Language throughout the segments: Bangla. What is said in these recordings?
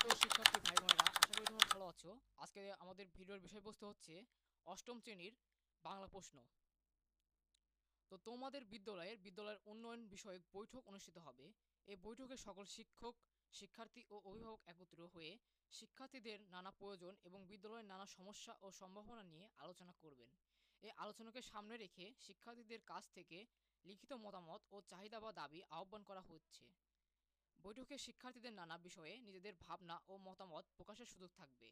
প্রিয় শিক্ষার্থী ভাই বোনেরা, আশা করি তোমরা ভালো আছো। আজকে আমাদের ভিডিওর বিষয়বস্তু হচ্ছে অষ্টম শ্রেণীর বাংলা প্রশ্ন। তো তোমাদের বিদ্যালয়ের উন্নয়ন বিষয়ক বৈঠক অনুষ্ঠিত হবে। এই বৈঠকে সকল শিক্ষক, শিক্ষার্থী ও অভিভাবক একত্রিত হয়ে শিক্ষার্থীদের নানা প্রয়োজন এবং বিদ্যালয়ের নানা সমস্যা ও সম্ভাবনা নিয়ে আলোচনা করবেন। এই আলোচনাকে সামনে রেখে শিক্ষার্থীদের কাছ থেকে লিখিত মতামত ও চাহিদা বা দাবি আহ্বান করা হচ্ছে। বৈঠকে শিক্ষার্থীদের নানা বিষয়ে নিজেদের ভাবনা ও মতামত প্রকাশের সুযোগ থাকবে।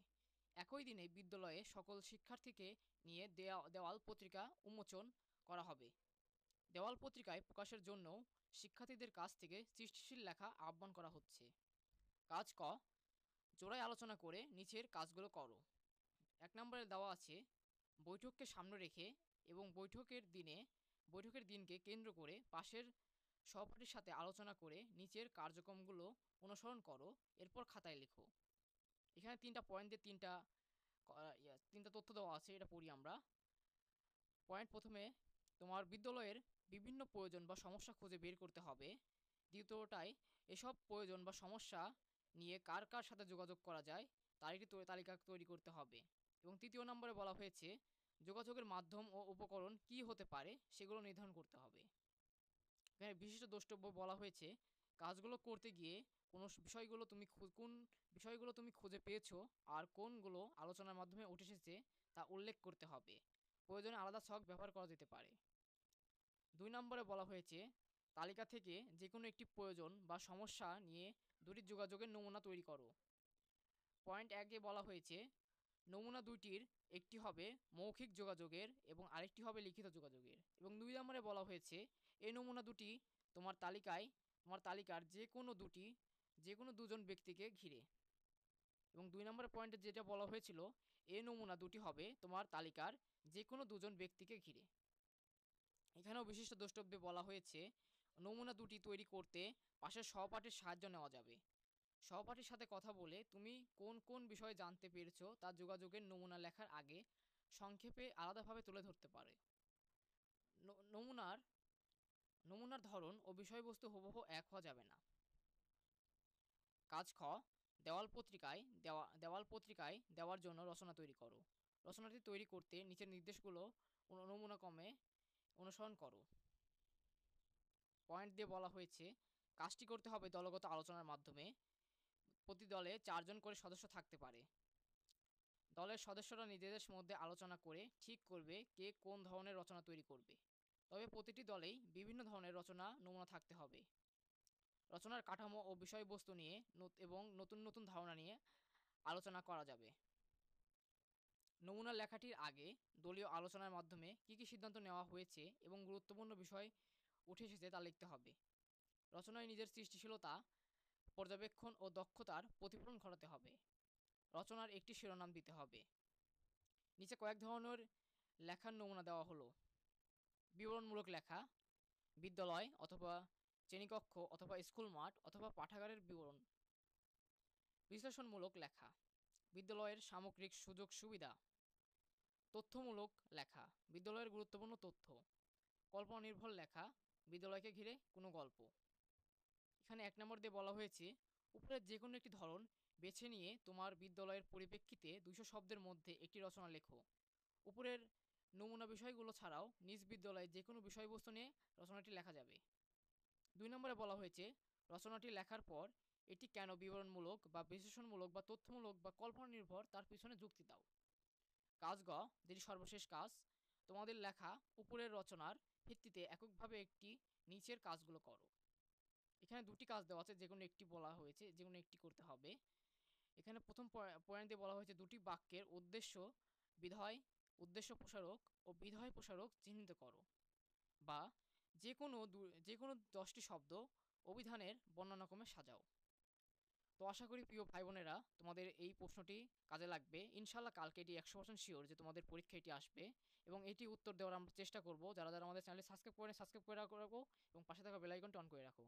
একই দিনে বিদ্যালয়ে সকল শিক্ষার্থীকে নিয়ে দেওয়াল পত্রিকা উন্মোচন করা হবে। দেওয়াল পত্রিকায় প্রকাশের জন্য শিক্ষার্থীদের কাছ থেকে সৃষ্টিশীল লেখা আহ্বান করা হচ্ছে। কাজ ক, জোড়ায় আলোচনা করে নিচের কাজগুলো করো। 1 নম্বরে দেওয়া আছে, বৈঠককে সামনে রেখে এবং বৈঠকের দিনকে কেন্দ্র করে পাশের সহপাঠীর সাথে আলোচনা করে নিচের কার্যক্রমগুলো অনুসরণ করো, এরপর খাতায় লেখো। এখানে 3টা পয়েন্ট দিয়ে 3টা তথ্য দেওয়া আছে, এটা পড়ি আমরা। পয়েন্ট প্রথমে, তোমার বিদ্যালয়ের বিভিন্ন প্রয়োজন বা সমস্যা খুঁজে বের করতে হবে। দ্বিতীয়টায়, এসব প্রয়োজন বা সমস্যা নিয়ে কার কার সাথে যোগাযোগ করা যায় তার একটি তালিকা তৈরি করতে হবে। এবং 3য় নম্বরে বলা হয়েছে, যোগাযোগের মাধ্যম ও উপকরণ কি হতে পারে সেগুলো নির্ধারণ করতে হবে। এখানে বিশিষ্ট দ্রষ্টব্য বলা হয়েছে, কাজগুলো করতে গিয়ে কোন বিষয়গুলো তুমি খুঁজে পেয়েছো আর কোনগুলো আলোচনার মাধ্যমে উঠে এসেছে তা উল্লেখ করতে হবে। প্রয়োজনে আলাদা ছক ব্যবহার করা যেতে পারে। 2 নম্বরে বলা হয়েছে, তালিকা থেকে যে কোনো একটি প্রয়োজন বা সমস্যা নিয়ে দুটি যোগাযোগের নমুনা তৈরি করো। পয়েন্ট 1-এ বলা হয়েছে, নমুনা দুইটির একটি হবে মৌখিক যোগাযোগের এবং আরেকটি হবে লিখিত যোগাযোগের। এবং 2 নম্বরে বলা হয়েছে, এই নমুনা দুটি তোমার তালিকার যে কোনো দুজন ব্যক্তিকে ঘিরে। এবং 2 নম্বরের পয়েন্টে যেটা বলা হয়েছিল, এই নমুনা দুটি হবে তোমার তালিকার যে কোনো দুজন ব্যক্তিকে ঘিরে। এখানেও বিশিষ্ট দ্রষ্টব্যে বলা হয়েছে, নমুনা দুটি তৈরি করতে পাশের সহপাঠীর সাহায্য নেওয়া যাবে। সহপাঠীর সাথে কথা বলে তুমি কোন কোন বিষয়ে জানতে পেরেছো তা যোগাযোগের নমুনা লেখার আগে সংক্ষেপে আলাদাভাবে তুলে ধরতে পারে। ন- নমুনার নমুনার ধরন ও বিষয়বস্তু হুবহু এক হওয়া যাবে না। কাজ খ, দেওয়াল পত্রিকায় দেওয়ার জন্য রচনা তৈরি করো। রচনাটি তৈরি করতে নিচের নির্দেশগুলো নমুনা ক্রমে অনুসরণ করো। পয়েন্ট দিয়ে বলা হয়েছে, কাজটি করতে হবে দলগত আলোচনার মাধ্যমে। প্রতি দলে 4জন করে সদস্য থাকতে পারে। দলের সদস্যরা নিজেদের মধ্যে আলোচনা করে ঠিক করবে কে কোন ধরনের রচনা তৈরি করবে। তবে প্রতিটি দলেই বিভিন্ন ধরনের রচনা নমুনা থাকতে হবে। রচনার কাঠামো ও বিষয়বস্তু নিয়ে এবং নতুন নতুন ধারণা নিয়ে আলোচনা করা যাবে। নমুনা লেখাটির আগে দলীয় আলোচনার মাধ্যমে কী কী সিদ্ধান্ত নেওয়া হয়েছে এবং গুরুত্বপূর্ণ বিষয় উঠে এসেছে তা লিখতে হবে। রচনায় নিজের সৃষ্টিশীলতা, পর্যবেক্ষণ ও দক্ষতার প্রতিফলন ঘটাতে হবে। রচনার একটি শিরোনাম দিতে হবে। নিচে কয়েক ধরনের লেখার নমুনা দেওয়া হলো। বিবরণমূলক লেখা, বিদ্যালয় অথবা শ্রেণীকক্ষ অথবা স্কুল মাঠ অথবা পাঠাগারের বিবরণ। বিশ্লেষণমূলক লেখা, বিদ্যালয়ের সামগ্রিক সুযোগ সুবিধা। তথ্যমূলক লেখা, বিদ্যালয়ের গুরুত্বপূর্ণ তথ্য। কল্পনা নির্ভর লেখা, বিদ্যালয়কে ঘিরে কোনো গল্প। এখানে 1 নম্বর দিয়ে বলা হয়েছে, উপরের যে কোনো একটি ধরন বেছে নিয়ে তোমার বিদ্যালয়ের পরিপ্রেক্ষিতে 200 শব্দের মধ্যে একটি রচনা লেখো। উপরের নমুনা বিষয়গুলো ছাড়াও নিজ বিদ্যালয়ে যে কোনো বিষয়বস্তু নিয়ে রচনাটি লেখা যাবে। 2 নম্বরে বলা হয়েছে, রচনাটি লেখার পর এটি কেন বিবরণমূলক বা বিশ্লেষণমূলক বা তথ্যমূলক বা কল্পনা নির্ভর তার পিছনে যুক্তি দাও। কাজ গ, যেটি সর্বশেষ কাজ, তোমাদের লেখা উপরের রচনার ভিত্তিতে এককভাবে একটি নিচের কাজগুলো করো। এখানে দুটি কাজ দেওয়া আছে, যে কোনো একটি বলা হয়েছে, যে কোনো একটি করতে হবে। এখানে প্রথম পয়েন্ট দিয়ে বলা হয়েছে, দুটি বাক্যের বিধয় উদ্দেশ্য প্রসারক ও বিধয় প্রসারক চিহ্নিত করো। বা যে কোনো 10টি শব্দ অভিধানের বর্ণনাক্রমে সাজাও। তো আশা করি প্রিয় ভাই বোনেরা, তোমাদের এই প্রশ্নটি কাজে লাগবে। ইনশাল্লাহ কালকে এটি 100% শিওর যে তোমাদের পরীক্ষা এটি আসবে এবং এটি উত্তর দেওয়ার আমরা চেষ্টা করব। যারা যারা আমাদের চ্যানেলে সাবস্ক্রাইব করে রাখো এবং পাশে থাকা বেল আইকনটি অন করে রাখো।